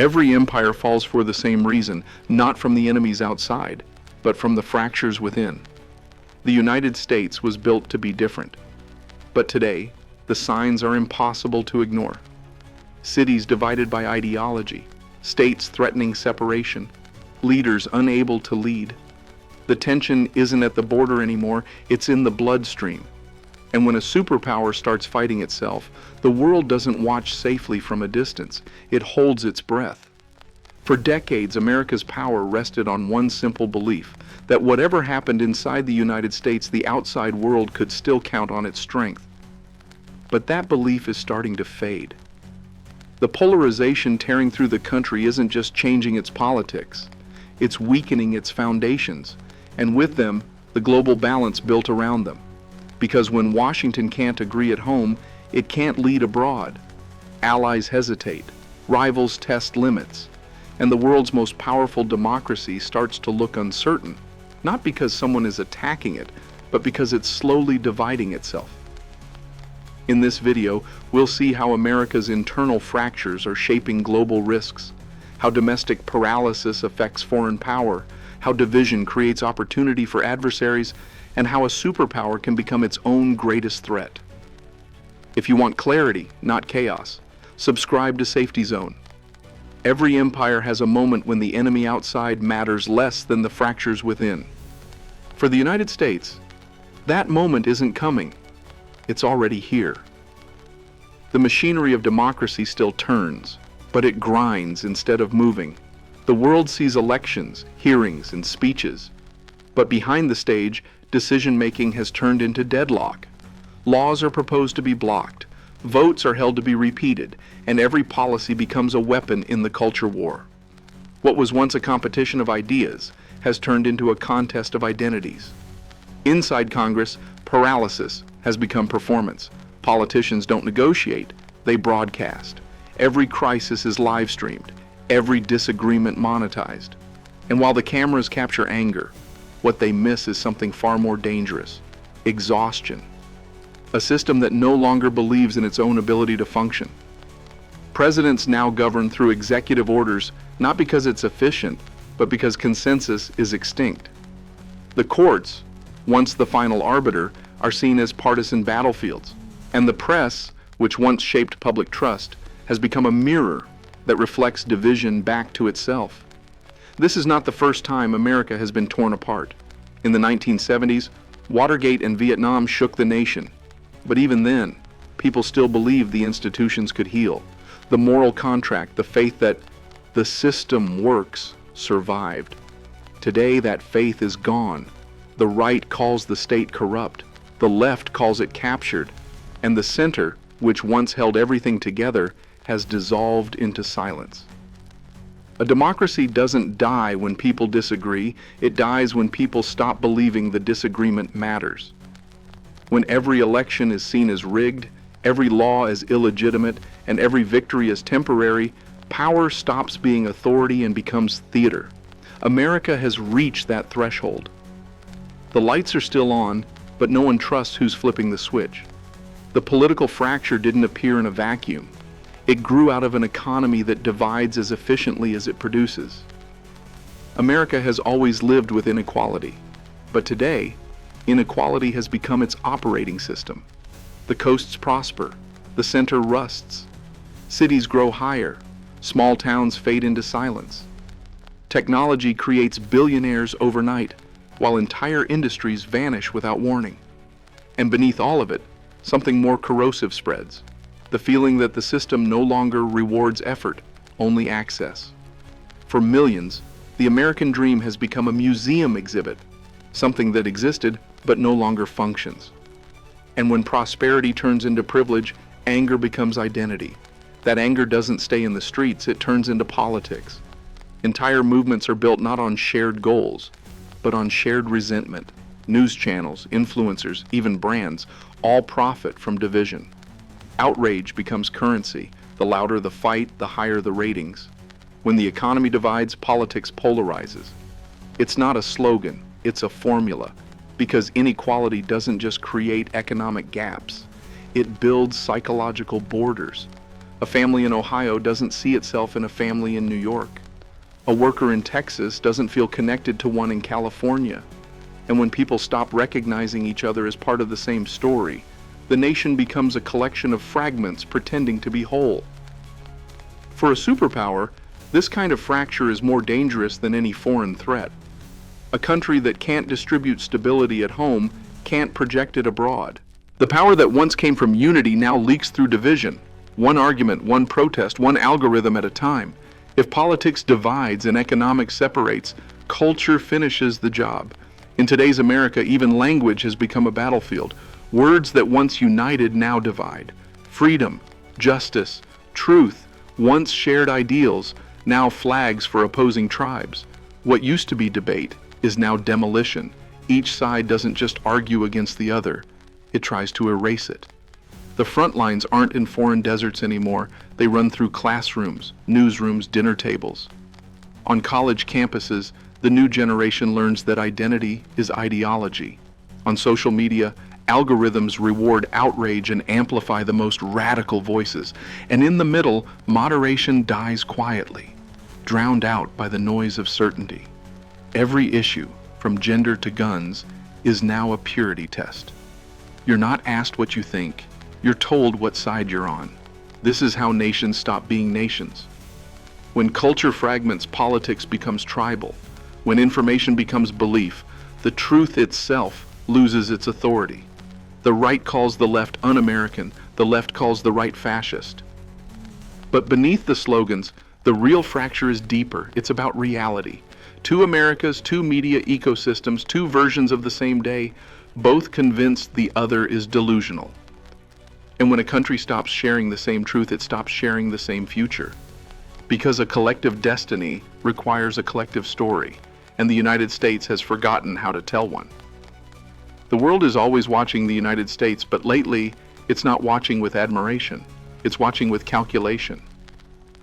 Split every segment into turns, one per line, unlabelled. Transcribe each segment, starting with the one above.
Every empire falls for the same reason, not from the enemies outside, but from the fractures within. The United States was built to be different. But today, the signs are impossible to ignore. Cities divided by ideology, states threatening separation, leaders unable to lead. The tension isn't at the border anymore, it's in the bloodstream. And when a superpower starts fighting itself, the world doesn't watch safely from a distance, it holds its breath. For decades, America's power rested on one simple belief, that whatever happened inside the United States, the outside world could still count on its strength. But that belief is starting to fade. The polarization tearing through the country isn't just changing its politics, it's weakening its foundations, and with them, the global balance built around them. Because when Washington can't agree at home, it can't lead abroad. Allies hesitate, rivals test limits, and the world's most powerful democracy starts to look uncertain, not because someone is attacking it, but because it's slowly dividing itself. In this video, we'll see how America's internal fractures are shaping global risks, how domestic paralysis affects foreign power, how division creates opportunity for adversaries, and how a superpower can become its own greatest threat. If you want clarity, not chaos, subscribe to Safety Zone. Every empire has a moment when the enemy outside matters less than the fractures within. For the United States, that moment isn't coming. It's already here. The machinery of democracy still turns, but it grinds instead of moving. The world sees elections, hearings, and speeches. But behind the stage, decision-making has turned into deadlock. Laws are proposed to be blocked, votes are held to be repeated, and every policy becomes a weapon in the culture war. What was once a competition of ideas has turned into a contest of identities. Inside Congress, paralysis has become performance. Politicians don't negotiate, they broadcast. Every crisis is live-streamed, every disagreement monetized. And while the cameras capture anger, what they miss is something far more dangerous: exhaustion. A system that no longer believes in its own ability to function. Presidents now govern through executive orders, not because it's efficient, but because consensus is extinct. The courts, once the final arbiter, are seen as partisan battlefields, and the press, which once shaped public trust, has become a mirror that reflects division back to itself. This is not the first time America has been torn apart. In the 1970s, Watergate and Vietnam shook the nation. But even then, people still believed the institutions could heal. The moral contract, the faith that the system works, survived. Today, that faith is gone. The right calls the state corrupt. The left calls it captured. And the center, which once held everything together, has dissolved into silence. A democracy doesn't die when people disagree. It dies when people stop believing the disagreement matters. When every election is seen as rigged, every law as illegitimate, and every victory as temporary, power stops being authority and becomes theater. America has reached that threshold. The lights are still on, but no one trusts who's flipping the switch. The political fracture didn't appear in a vacuum. It grew out of an economy that divides as efficiently as it produces. America has always lived with inequality, but today, inequality has become its operating system. The coasts prosper, the center rusts, cities grow higher, small towns fade into silence. Technology creates billionaires overnight, while entire industries vanish without warning. And beneath all of it, something more corrosive spreads: the feeling that the system no longer rewards effort, only access. For millions, the American dream has become a museum exhibit, something that existed but no longer functions. And when prosperity turns into privilege, anger becomes identity. That anger doesn't stay in the streets, it turns into politics. Entire movements are built not on shared goals, but on shared resentment. News channels, influencers, even brands, all profit from division. Outrage becomes currency. The louder the fight, the higher the ratings. When the economy divides, politics polarizes. It's not a slogan, it's a formula. Because inequality doesn't just create economic gaps, it builds psychological borders. A family in Ohio doesn't see itself in a family in New York. A worker in Texas doesn't feel connected to one in California. And when people stop recognizing each other as part of the same story, the nation becomes a collection of fragments pretending to be whole. For a superpower, this kind of fracture is more dangerous than any foreign threat. A country that can't distribute stability at home can't project it abroad. The power that once came from unity now leaks through division. One argument, one protest, one algorithm at a time. If politics divides and economics separates, culture finishes the job. In today's America, even language has become a battlefield. Words that once united now divide. Freedom, justice, truth, once shared ideals, now flags for opposing tribes. What used to be debate is now demolition. Each side doesn't just argue against the other, it tries to erase it. The front lines aren't in foreign deserts anymore. They run through classrooms, newsrooms, dinner tables. On college campuses, the new generation learns that identity is ideology. On social media, algorithms reward outrage and amplify the most radical voices. And in the middle, moderation dies quietly, drowned out by the noise of certainty. Every issue, from gender to guns, is now a purity test. You're not asked what you think, you're told what side you're on. This is how nations stop being nations. When culture fragments, politics becomes tribal. When information becomes belief, the truth itself loses its authority. The right calls the left un-American, the left calls the right fascist. But beneath the slogans, the real fracture is deeper. It's about reality. Two Americas, two media ecosystems, two versions of the same day, both convinced the other is delusional. And when a country stops sharing the same truth, it stops sharing the same future. Because a collective destiny requires a collective story, and the United States has forgotten how to tell one. The world is always watching the United States, but lately, it's not watching with admiration. It's watching with calculation.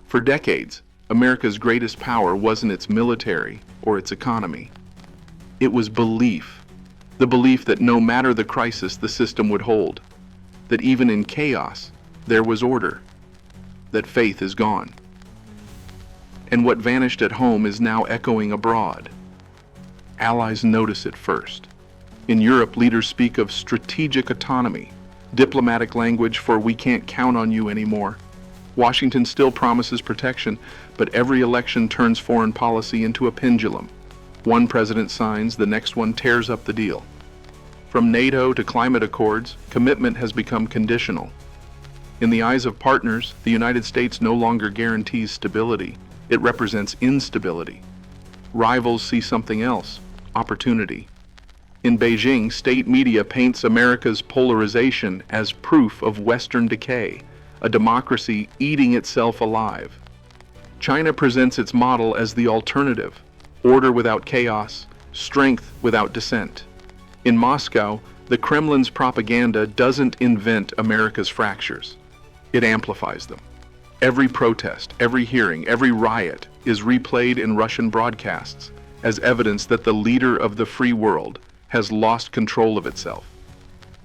For decades, America's greatest power wasn't its military or its economy. It was belief. The belief that no matter the crisis, the system would hold. That even in chaos, there was order. That faith is gone. And what vanished at home is now echoing abroad. Allies notice it first. In Europe, leaders speak of strategic autonomy, diplomatic language for "we can't count on you anymore." Washington still promises protection, but every election turns foreign policy into a pendulum. One president signs, the next one tears up the deal. From NATO to climate accords, commitment has become conditional. In the eyes of partners, the United States no longer guarantees stability. It represents instability. Rivals see something else, opportunity. In Beijing, state media paints America's polarization as proof of Western decay, a democracy eating itself alive. China presents its model as the alternative, order without chaos, strength without dissent. In Moscow, the Kremlin's propaganda doesn't invent America's fractures. It amplifies them. Every protest, every hearing, every riot is replayed in Russian broadcasts as evidence that the leader of the free world has lost control of itself.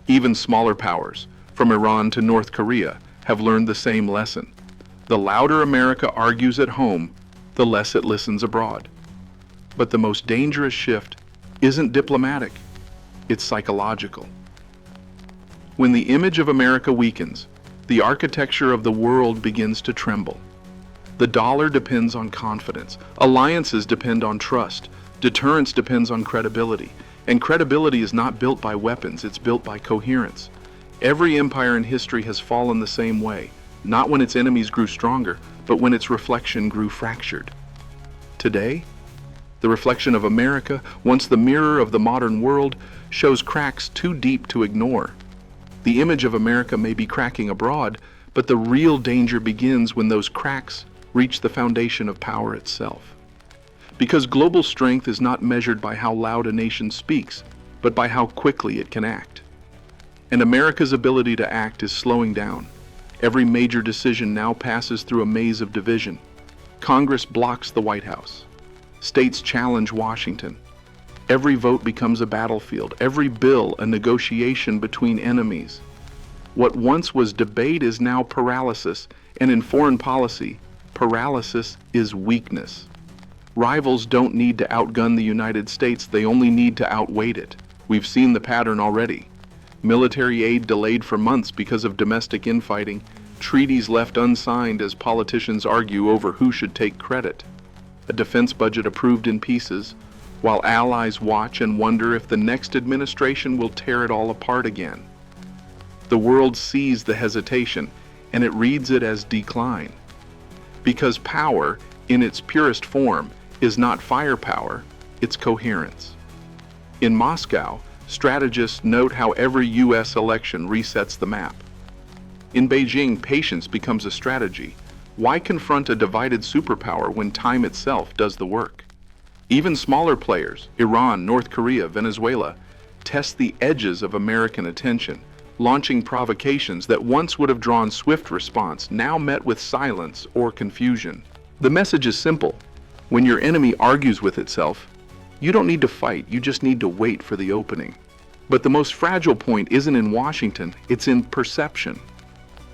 Even smaller powers, from Iran to North Korea, have learned the same lesson. The louder America argues at home, the less it listens abroad. But the most dangerous shift isn't diplomatic, it's psychological. When the image of America weakens, the architecture of the world begins to tremble. The dollar depends on confidence, alliances depend on trust, deterrence depends on credibility, and credibility is not built by weapons, it's built by coherence. Every empire in history has fallen the same way, not when its enemies grew stronger, but when its reflection grew fractured. Today, the reflection of America, once the mirror of the modern world, shows cracks too deep to ignore. The image of America may be cracking abroad, but the real danger begins when those cracks reach the foundation of power itself. Because global strength is not measured by how loud a nation speaks, but by how quickly it can act. And America's ability to act is slowing down. Every major decision now passes through a maze of division. Congress blocks the White House. States challenge Washington. Every vote becomes a battlefield, every bill a negotiation between enemies. What once was debate is now paralysis, and in foreign policy, paralysis is weakness. Rivals don't need to outgun the United States, they only need to outweight it. We've seen the pattern already. Military aid delayed for months because of domestic infighting, treaties left unsigned as politicians argue over who should take credit, a defense budget approved in pieces, while allies watch and wonder if the next administration will tear it all apart again. The world sees the hesitation, and it reads it as decline. Because power, in its purest form, is not firepower, it's coherence. In Moscow, strategists note how every U.S. election resets the map. In Beijing, patience becomes a strategy. Why confront a divided superpower when time itself does the work? Even smaller players, Iran, North Korea, Venezuela, test the edges of American attention, launching provocations that once would have drawn swift response, now met with silence or confusion. The message is simple. When your enemy argues with itself, you don't need to fight, you just need to wait for the opening. But the most fragile point isn't in Washington, it's in perception.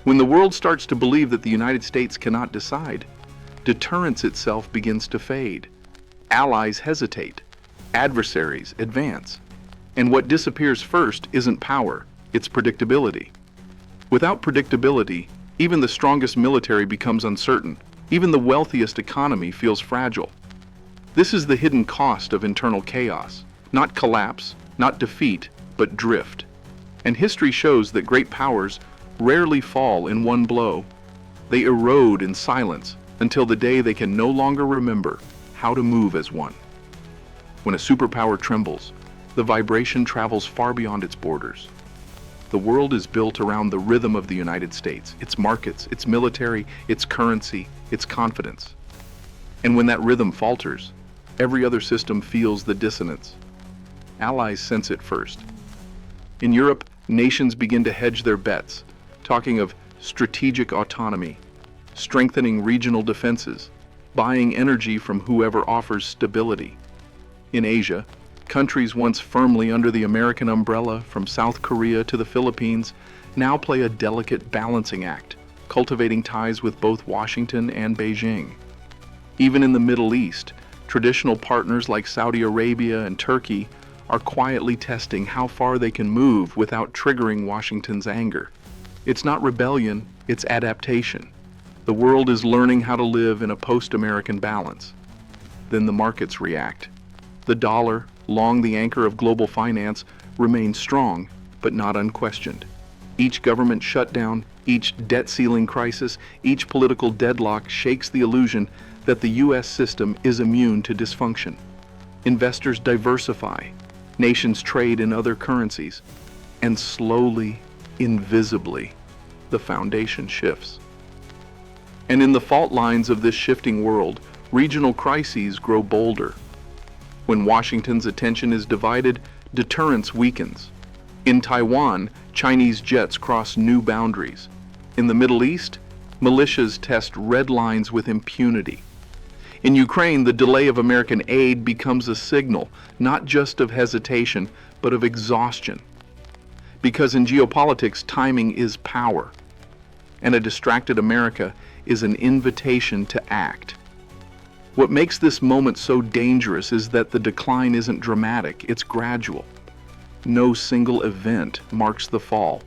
When the world starts to believe that the United States cannot decide, deterrence itself begins to fade. Allies hesitate, adversaries advance. And what disappears first isn't power, it's predictability. Without predictability, even the strongest military becomes uncertain. Even the wealthiest economy feels fragile. This is the hidden cost of internal chaos. Not collapse, not defeat, but drift. And history shows that great powers rarely fall in one blow. They erode in silence until the day they can no longer remember how to move as one. When a superpower trembles, the vibration travels far beyond its borders. The world is built around the rhythm of the United States, its markets, its military, its currency, its confidence. And when that rhythm falters, every other system feels the dissonance. Allies sense it first. In Europe, nations begin to hedge their bets, talking of strategic autonomy, strengthening regional defenses, buying energy from whoever offers stability. In Asia, countries once firmly under the American umbrella, from South Korea to the Philippines, now play a delicate balancing act, cultivating ties with both Washington and Beijing. Even in the Middle East, traditional partners like Saudi Arabia and Turkey are quietly testing how far they can move without triggering Washington's anger. It's not rebellion, it's adaptation. The world is learning how to live in a post-American balance. Then the markets react. The dollar, long the anchor of global finance, remains strong, but not unquestioned. Each government shutdown, each debt ceiling crisis, each political deadlock shakes the illusion that the U.S. system is immune to dysfunction. Investors diversify, nations trade in other currencies, and slowly, invisibly, the foundation shifts. And in the fault lines of this shifting world, regional crises grow bolder. When Washington's attention is divided, deterrence weakens. In Taiwan, Chinese jets cross new boundaries. In the Middle East, militias test red lines with impunity. In Ukraine, the delay of American aid becomes a signal, not just of hesitation, but of exhaustion. Because in geopolitics, timing is power, and a distracted America is an invitation to act. What makes this moment so dangerous is that the decline isn't dramatic, it's gradual. No single event marks the fall.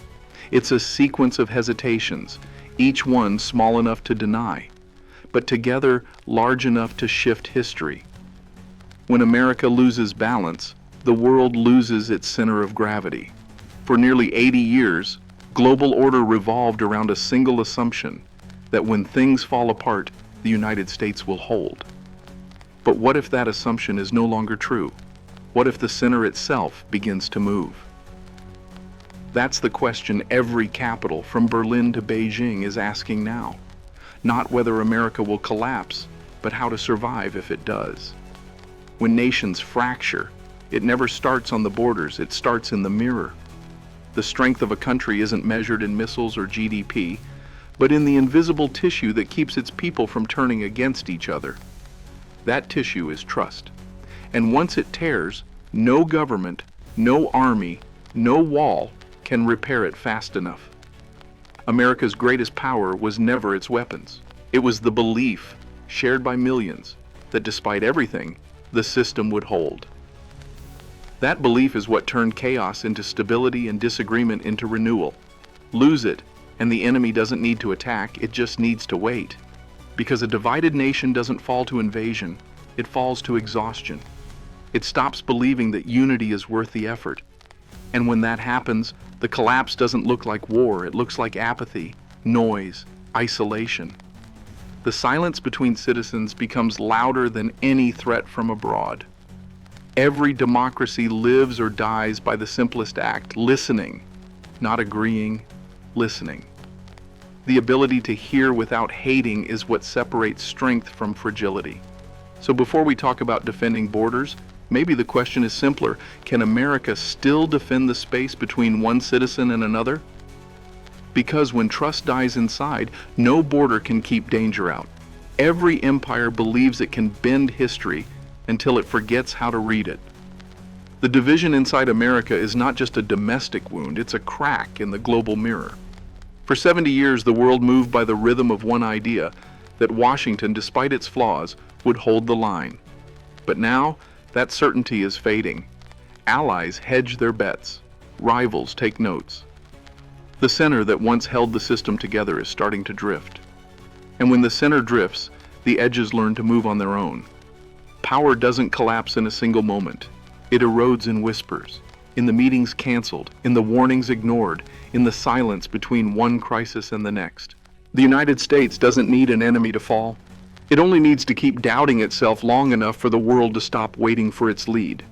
It's a sequence of hesitations, each one small enough to deny, but together large enough to shift history. When America loses balance, the world loses its center of gravity. For nearly 80 years, global order revolved around a single assumption, that when things fall apart, the United States will hold. But what if that assumption is no longer true? What if the center itself begins to move? That's the question every capital, from Berlin to Beijing, is asking now. Not whether America will collapse, but how to survive if it does. When nations fracture, it never starts on the borders, it starts in the mirror. The strength of a country isn't measured in missiles or GDP, but in the invisible tissue that keeps its people from turning against each other. That tissue is trust. And once it tears, no government, no army, no wall can repair it fast enough. America's greatest power was never its weapons. It was the belief, shared by millions, that despite everything, the system would hold. That belief is what turned chaos into stability and disagreement into renewal. Lose it, and the enemy doesn't need to attack, it just needs to wait. Because a divided nation doesn't fall to invasion, it falls to exhaustion. It stops believing that unity is worth the effort. And when that happens, the collapse doesn't look like war, it looks like apathy, noise, isolation. The silence between citizens becomes louder than any threat from abroad. Every democracy lives or dies by the simplest act, listening, not agreeing, listening. The ability to hear without hating is what separates strength from fragility. So before we talk about defending borders, maybe the question is simpler. Can America still defend the space between one citizen and another? Because when trust dies inside, no border can keep danger out. Every empire believes it can bend history until it forgets how to read it. The division inside America is not just a domestic wound, it's a crack in the global mirror. For 70 years, the world moved by the rhythm of one idea, that Washington, despite its flaws, would hold the line. But now, that certainty is fading. Allies hedge their bets. Rivals take notes. The center that once held the system together is starting to drift. And when the center drifts, the edges learn to move on their own. Power doesn't collapse in a single moment. It erodes in whispers, in the meetings canceled, in the warnings ignored, in the silence between one crisis and the next. The United States doesn't need an enemy to fall. It only needs to keep doubting itself long enough for the world to stop waiting for its lead.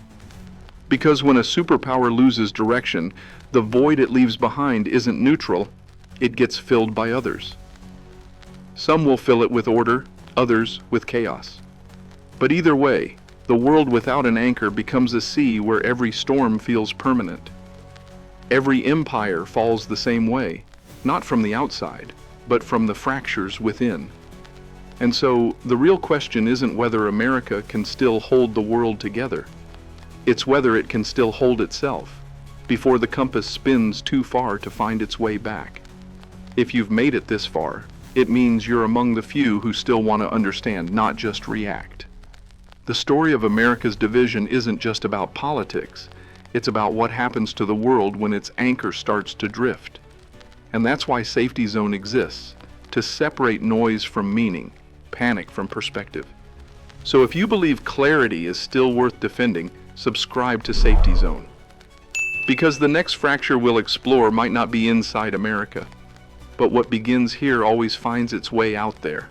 Because when a superpower loses direction, the void it leaves behind isn't neutral, it gets filled by others. Some will fill it with order, others with chaos. But either way, the world without an anchor becomes a sea where every storm feels permanent. Every empire falls the same way, not from the outside, but from the fractures within. And so, the real question isn't whether America can still hold the world together. It's whether it can still hold itself, before the compass spins too far to find its way back. If you've made it this far, it means you're among the few who still want to understand, not just react. The story of America's division isn't just about politics. It's about what happens to the world when its anchor starts to drift. And that's why Safety Zone exists, to separate noise from meaning, panic from perspective. So if you believe clarity is still worth defending, subscribe to Safety Zone. Because the next fracture we'll explore might not be inside America, but what begins here always finds its way out there.